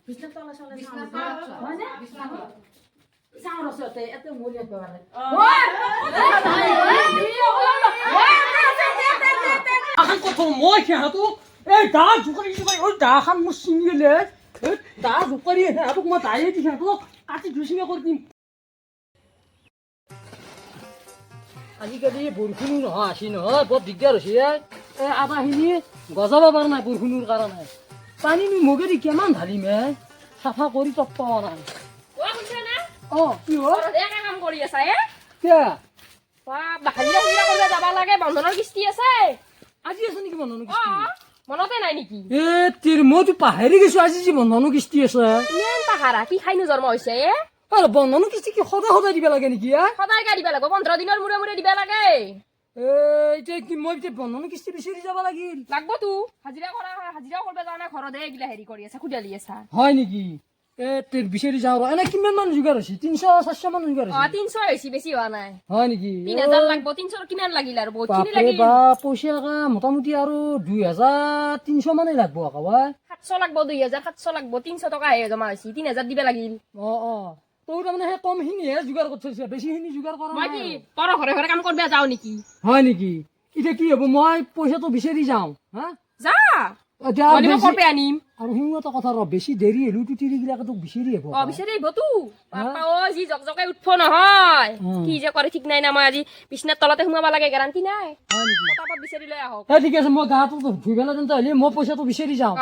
বিছনা তলা চলা হয় না চাওঁ ৰচতে এতে মৰি একেবাৰে আখান কথা মই সিহঁতো এই দা জোকাৰি জোকাৰি ঐ দাখান মোৰ ছিঙি গ'লে দা জোকাৰি সিহঁতক মই দায়ে দি সিহঁতক কাটি ধুচিঙা কৰি দিম আজিকালি বৰষুণো নহয় আসি নহয় বৰ দিগদাৰ হৈছে এই আদাখিনি গজাব পৰা নাই বৰষুণৰ কাৰণে পানী মগেদি কিমান ঢালিম চাফা কৰি তপ পোৱা নাই কি হ'ল কাম কৰি আছা কিয় হাজিৰা হাজিৰা কৰিব যাব লাগে বন্ধনৰ কিস্তি আছে আজি আছে নেকি বন্ধনৰ কিস্তি মনতে নাই নেকি মইতো পাহৰি গৈছো আজি যে বন্ধনৰ কিস্তি আছে ইমান পাহাৰা কি খাইনো জন্ম হৈছে বন্ধনৰ কিস্তি কি সদায় সদায় দিব লাগে নেকি সদায় গা দিব লাগিব 15 দিনৰ মূৰে মূৰে দিব লাগে এতিয়া কি মই এতিয়া বন্ধনৰ কিস্তি বিচাৰি যাব লাগিল লাগবতো হাজিৰা কৰা হাজিৰাও কৰিব যাওঁ না ঘৰতে এইগিলা হেৰি কৰি আছে খুদালি আছা হয় নেকি বিচাৰি যাওঁ এনে কিমান মান যোগাৰ হৈছে 300-400 মান যোগাৰ হৈছে 300 হৈছে বেছি হোৱা নাই হয় নেকি 3000 লাগব 300 কিমান লাগিল আৰু বহুত খিনি লাগিল পইচা মোটামুটি আৰু 2300 মানে লাগব আকৌ 700 লাগব 2700 লাগব 300 টকা হে জমা হৈছে 3000 দিবা লাগিল তোৰ তাৰমানে সেই কমখিনিহে যোগাৰ কৰি থৈছে বেছিখিনি যোগাৰ কৰা মই কি পৰ ঘৰে ঘৰে কাম কৰিব যাওঁ নেকি হয় নেকি এতিয়া কি হ'ব মই পইচাটো বিচাৰি যাওঁ হা যা মই কৰপে আনিম আৰু সিংহটা কথা ৰ বেছি দেৰি হলেওতো তিৰিগিলাকে তোক বিচাৰি আহিব বিচাৰি আহিবতো বাপা যি জকজকে উঠব নহয় কি যে কৰে ঠিক নাই না মই আজি বিছনাৰ তলতে সোমাব লাগে গেৰাণ্টি নাই পটাপট বিচাৰি লৈ আহক ঠিক আছে মই গাটো ধুই পেলাই তেন্তে হ'লে মই পইচাটো বিচাৰি যাওঁ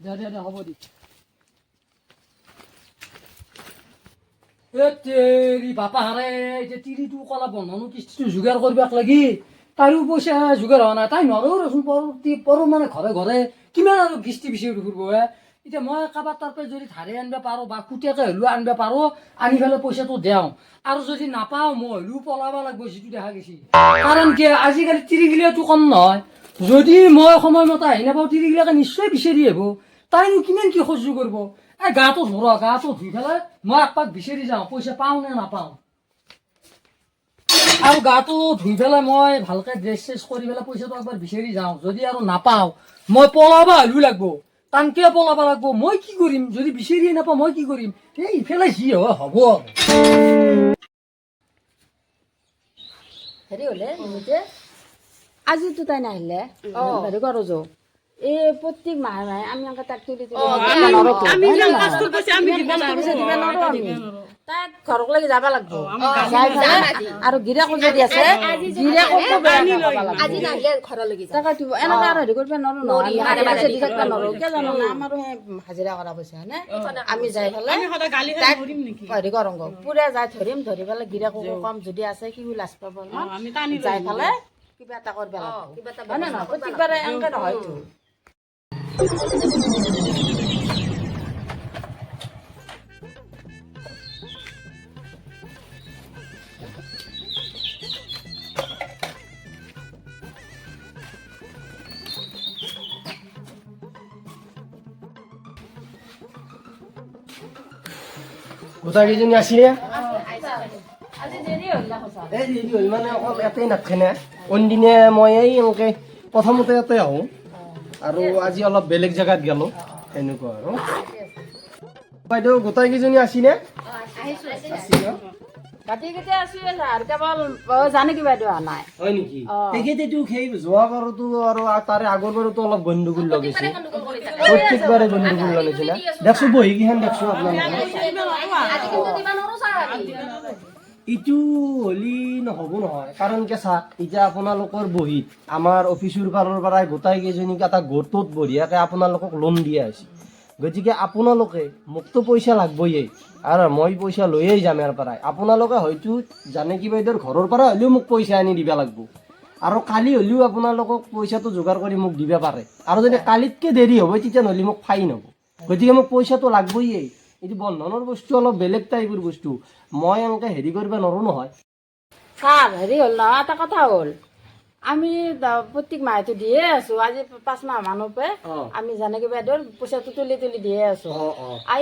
দে হ'ব দি তেৰি বাপা হাৰে এতিয়া তিৰিটো কলা বন্ধনো কিস্তিটো যোগাৰ কৰিব লাগি তাৰো পইচা যোগাৰ হোৱা নাই তাই নোৱাৰো ৰচোন পৰো মানে ঘৰে ঘৰে কিমান আৰু কিস্তি বিচাৰি ফুৰিব এতিয়া মই কাৰোবাৰ তাৰ পৰা যদি ধাৰে আনিব পাৰো বা কুটিয়াকে হলেও আনিব পাৰো আনি পেলাই পইচাটো দিওঁ আৰু যদি নাপাওঁ মই হলেও পলাব লাগিব যিটো দেখা গৈছে কাৰণ কি আজিকালি তিৰিগিলাটো কম নহয় যদি মই সময়মতে আহি নাপাওঁ তিৰিগিলাকে নিশ্চয় বিচাৰি আহিব তাইনো কিমান কি সহ্য কৰিব গাটো ধুই পেলাই মই একপাক বিচাৰি যাওঁ পইচা পাওঁ নে নাপাওঁ আৰু গাটো ধুই পেলাই মই ভালকে ড্ৰেছ চেছ কৰি পেলাই পইচাটো একবাৰ বিচাৰি যাওঁ যদি আৰু নাপাওঁ মই পলাব হলেও লাগব কাৰণ কিয় পলাব লাগব মই কি কৰিম যদি বিচাৰিয়ে নাপাওঁ মই কি কৰিম ইফালে যি হয় হ'ব হেৰি হলে আজিতো তাই নাহিলে হেৰি কৰো যো এই প্ৰত্যেক মাহে মাহে আমি তাক তুলি তাক ঘৰক লাগি যাব লাগিব আৰু গিৰাকো যদি আছে গিৰাকো এনেকে আৰু হেৰি কৰিব নোৱাৰো কিয় জানো না আমাৰো সেই হাজিৰা কৰা পইচা হয়নে আমি যাই পেলাই হেৰি কৰোঁ পুৰা যাই ধৰিম ধৰি পেলাই গিৰাকো কম যদি আছে কি লাজ পাব যাই পেলাই কিবা এটা কৰিব লাগিব হয় নে নহয় প্ৰত্যেকবাৰে এনেকে নহয়তো গোটাকেইজনী আছিলে আজি দেৰি হ'ল না সঁচা এই দেৰি হ'ল মানে অকল এতেই নাথাকে অইনদিনে মই এই এনেকৈ প্ৰথমতে ইয়াতে আহোঁ আৰু আজি অলপ বেলেগ জেগাত গ'লোঁ সেনেকুৱা আৰু বাইদেউ গোটাইকেইজনী আছিলে বাকী কেতিয়া আছিলে আৰু কেৱল জানে কি বাইদেউ অহা নাই হয় নেকি তেখেতেতো সেই যোৱা বাৰতো আৰু তাৰে আগৰ বাৰতো অলপ গণ্ডগোল লগাইছে প্ৰত্যেকবাৰে গণ্ডগোল লগাইছে না দেখছো বহি কিখান দেখছো আপোনালোকে ইটো হলি নহ'ব নহয় কাৰণ কে চাওক এতিয়া আপোনালোকৰ বহীত আমাৰ অফিচৰ ফালৰ পৰাই গোটাইকেইজনীক এটা গোটত বঢ়িয়াকৈ আপোনালোকক লোন দিয়া হৈছে গতিকে আপোনালোকে মোকতো পইচা লাগবয়ে আৰু মই পইচা লৈয়ে যাম ইয়াৰ পৰাই আপোনালোকে হয়তো জানে কি বাইদেউৰ ঘৰৰ পৰা হ'লেও মোক পইচা আনি দিব লাগিব আৰু কালি হ'লেও আপোনালোকক পইচাটো যোগাৰ কৰি মোক দিব পাৰে আৰু যদি কালিতকৈ দেৰি হ'ব তেতিয়া নহ'লে মোক ফাইন হ'ব গতিকে মোক পইচাটো লাগবয়ে এইটো বন্ধনৰ বস্তু অলপ বেলেগ টাইপৰ বস্তু মই এনেকৈ হেৰি কৰিব নোৱাৰোঁ নহয় ছাৰ হেৰি হ'ল নহয় এটা কথা হ'ল আমি প্ৰত্যেক মাহটো দিয়ে আছো আজি 5 মাহ মানৰ পৰা আমি জানে কি বাইদেউৰ পইচাটো তুলি তুলি দিয়ে আছো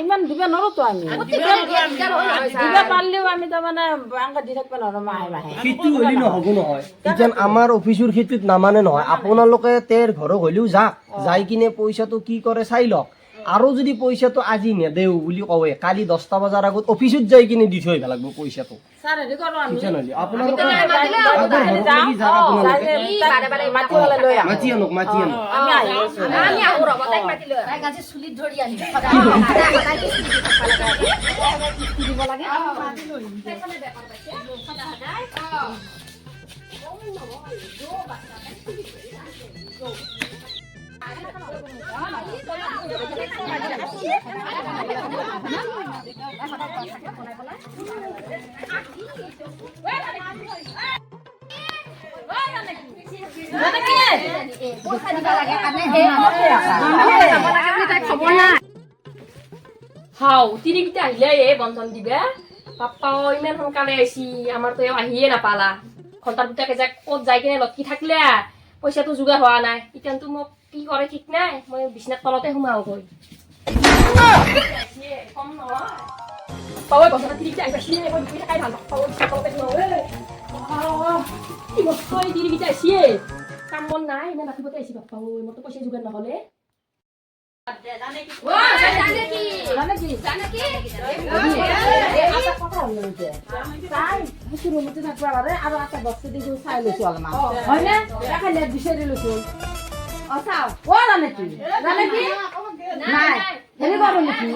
ইমান দিব নোৱাৰোতো আমি দিব পাৰিলেও আমি তাৰমানে এনেকৈ দি থাকিব নোৱাৰো মাহে মাহে সেইটো হ'লে নহ'ব নহয় এতিয়া আমাৰ অফিচৰ খেতিত নামানে নহয় আপোনালোকে তেওঁৰ ঘৰক হ'লেও যাওক যাই কিনে পইচাটো কি কৰে চাই লওক আৰু যদি পইচাটো আজি নেদেও বুলি কয় কালি 10টা বজাৰ আগত অফিচত যাই কিনে দি থৈ আহিব লাগিব পইচাটো ছাৰ হেৰি কৰোঁ আমি বুজিছা নহ'লে আপোনালোকে মাতি পেলাই লৈ আহোঁ মাতি আনক আমি আহি আছোঁ আমি আহো ৰ'ব তাইক মাতি লৈ তাইক আজি চুলিত ধৰি আনিম সদায় দিব লাগে হাও তিৰিকেইটা আহিলে এই বন্ধন দিবে পাপ্পাও ইমান সোনকালে আহিছি আমাৰতো এওঁ আহিয়ে নাপালা ঘণ্টাৰ দুটাকে যে ক'ত যাই কিনে লটকি থাকিলে পইচাটো যোগাৰ হোৱা নাই এতিয়াতো মোক কি কৰে ঠিক নাই মই বিচনাৰ তলতে সোমাও গৈ কম নহয় পাৱৈ বন্ধনত তিৰিকেইটা আহি পাইছিলে মই দুই থাকাই ভাল পাৱৈ বিচনাৰ তলতে সোমাও কি বস্তু এই তিৰিকেইটা আহিছে কাম বন নাই ইমান ৰাতিপুৱাতে আহিছে পাপ্পা ঐ মোৰতো পইচা যোগাৰ নহ'লে জানে কি কথা হৈছে তাই সেইটো ৰুমতে থাকিব পাৰে আৰু এটা বস্তু দি চাই লৈছো অলপমান হয়নে খালি বিচাৰি লৈছো চাও জানে কি নাই হেৰি কৰো নেকি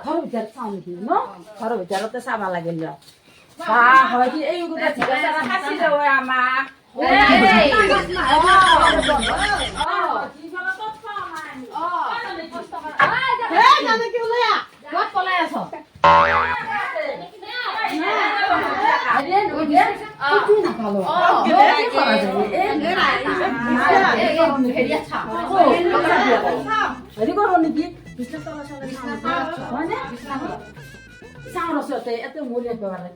ঘৰৰ ভিতৰত চাওঁ নেকি ন ঘৰৰ ভিতৰতে চাব লাগিল হয় কি এই গোটা জিকা চাৰা খাচি দেৱ আমাক হেৰি কৰো নেকি চাওঁ ৰচতে এতে মৰি একেবাৰে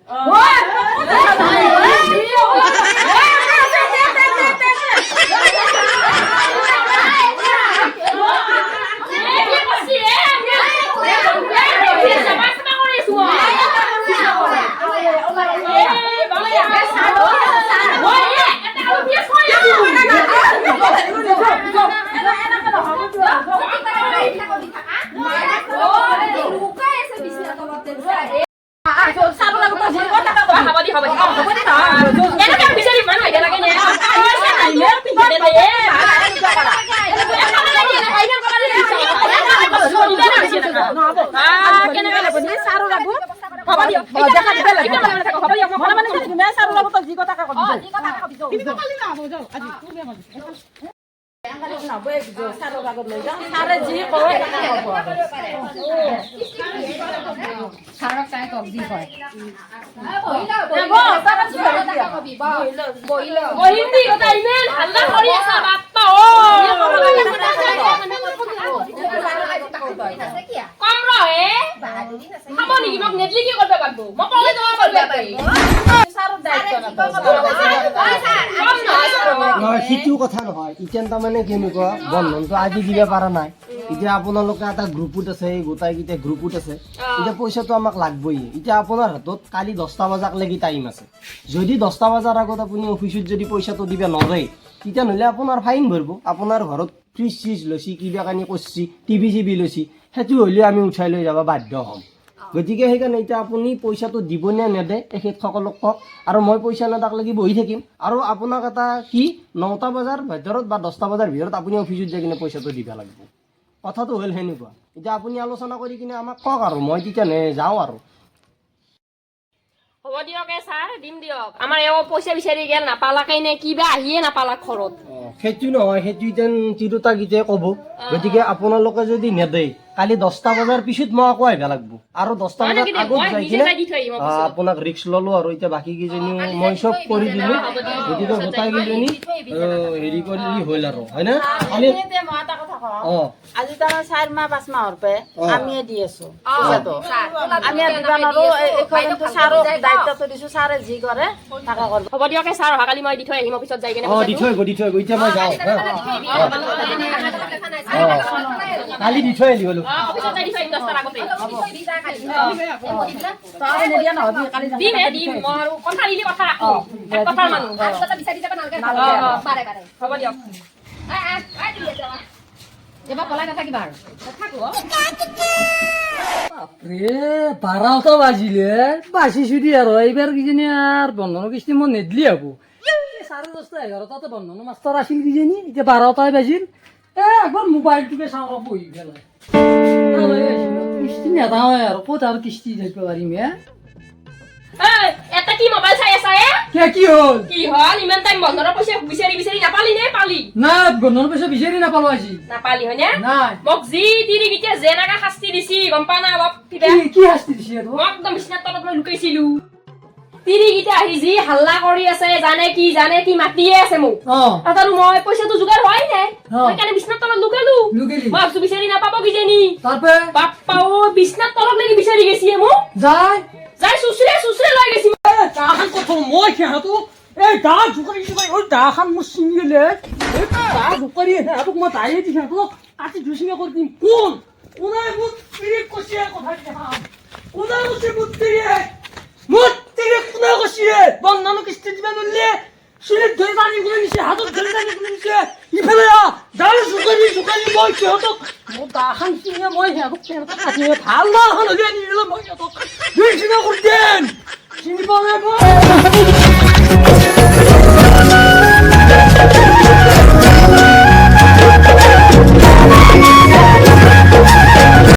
সেইটো কথা নহয় এতিয়া তাৰমানে কেনেকুৱা বন্ধনটো আজি দিব পৰা নাই এতিয়া আপোনালোকে এটা গ্ৰুপত আছে গোটাইকেইটা গ্ৰুপত আছে এতিয়া পইচাটো আমাক লাগবই এতিয়া আপোনাৰ হাতত কালি 10টা বজাক লাগি টাইম আছে যদি 10টা বজাৰ আগত আপুনি অফিচত যদি পইচাটো দিব নোৱাৰে তেতিয়া নহ'লে আপোনাৰ ফাইন ভৰিব আপোনাৰ ঘৰত ফ্ৰিজ চিজ লৈছি কিবা কানি কৰিছি টিভি চিভি লৈছি সেইটো হ'লে আমি উঠাই লৈ যাব বাধ্য হ'ম গতিকে সেইকাৰণে এতিয়া আপুনি পইচাটো দিবনে নেদে তেখেতসকলক কওক আৰু মই পইচা নেদাক লাগি বহি থাকিম আৰু আপোনাক এটা কি 9টা বজাৰ ভিতৰত বা 10টা বজাৰ ভিতৰত আপুনি অফিচত যাই কিনে পইচাটো দিব লাগিব কথাটো হ'ল সেনেকুৱা এতিয়া আপুনি আলোচনা কৰি কিনে আমাক কওক আৰু মই তেতিয়া যাওঁ আৰু হ'ব দিয়ক ছাৰ দিম দিয়ক আমাৰ এওঁ পইচা বিচাৰি গেল নাপালাকেই নে কিবা আহিয়ে নাপালাক ঘৰত সেইটো নহয় সেইটো এতিয়া তিৰোতাকেইটাই ক'ব গতিকে আপোনালোকে যদি নেদে কালি 10টা বজাৰ পিছত মই আকৌ আহিব লাগিব আৰু 10টা বজাৰ আগত যাই কিনে আপোনাক ৰিক্স ল'লো আৰু এতিয়া বাকী কেইজনী মই চব কৰি দিলো গতিকে গোটাই কেইজনী হেৰি কৰিলি হ'ল আৰু হয়নে কালি মই এটা কথা কওঁ আজি তাৰমানে 4 মাহ 5 মাহৰ পৰা আমিয়ে দি আছো পইচাটো আমি দিব নোৱাৰো এইখন ছাৰক দায়িত্বটো দিছো ছাৰে যি কৰে তাকে কৰিব হ'ব দিয়ক ছাৰ অহাকালি মই দি থৈ আহিম অফিচত যাই কিনে দি থৈ গৈ এতিয়া মই যাওঁ কালি দি থৈ আহিলি হ'লো অফিচত যাই দি থৈ আহিম 10টাৰ আগতে তই নিদিয়া নহবি কালি দিম মই আৰু কথা দিলে কথা ৰাখো কথাৰ মানুহ বিচাৰি যাব নালাগে হ'ব দিয়ক এবাৰ পলাই নাথাকিবা আৰু থাকো বাপৰে 12টা বাজিলে বাঁচিছো দি আৰু এইবাৰ কিজানি আৰ বন্ধনৰ কিস্তি মই নেদলি হব 10:30 11টাতে বন্ধনৰ মাষ্টাৰ আছিল কিজানি এতিয়া 12টাই বাজিল একবাৰ মোবাইলটোকে চাওঁ ৰ বহি পেলাই কিস্তি নেদাওঁ আৰু ক'ত আৰু কিস্তি থাকিব পাৰিম এটা কি মোবাইল চাই আছা কি হ'ল কি হল ইমান টাইম বন্ধনৰ পইচা বিচাৰি বিচাৰি নাপালি নে পালি না বন্ধনৰ পইচা বিচাৰি নাপালো আজি নাপালি হয়নে নাই মোক যি তিৰিগিটা যেনেকা শাস্তি দিছি গম পা না অলপ কিবা কি শাস্তি দিছে আৰু মই একদম বিছনাৰ তলত মই লুকাইছিলো তিৰিগিটা আহি যি হাল্লা কৰি আছে জানে কি মাতিয়ে আছে মোক আৰু মই পইচাটো যোগাৰ হোৱাই নাই মই কাৰণে বিছনাৰ তলত লুকালো লুকালি মই ভাবছো বিচাৰি নাপাব কিজানি তাৰপে বাপ্পা ও বিছনাৰ তলত লাগি বিচাৰি গেছি মোক যাই চুচুৰে লৈ গেছি দাখান কথা মই সিহঁতো এই দা জোকাৰি ওই দাখান মোৰ চিঙি গেলে এই দা জোকাৰি সিহঁতক মই দায়ে দি সিহঁতক কাটি ধুচিঙা কৰি দিম কোনে মোক তিৰি কচিয়ে কথা দেখাম কোনে কৈছে মোক তিৰি কোনে কচিয়ে বন্ধনৰ কিস্তি দিবা নলে চুলিত ধৰি টানি কোনে নিছে হাতত ধৰি টানি কোনে নিছে ইফালে দা জোকাৰি মই সিহঁতক মোৰ দাখান চিঙে মই সিহঁতক কাটি ভাল দাখান হ'লে আনিলে মই সিহঁতক ধুচিঙা কৰি দিম চিনি পাওঁ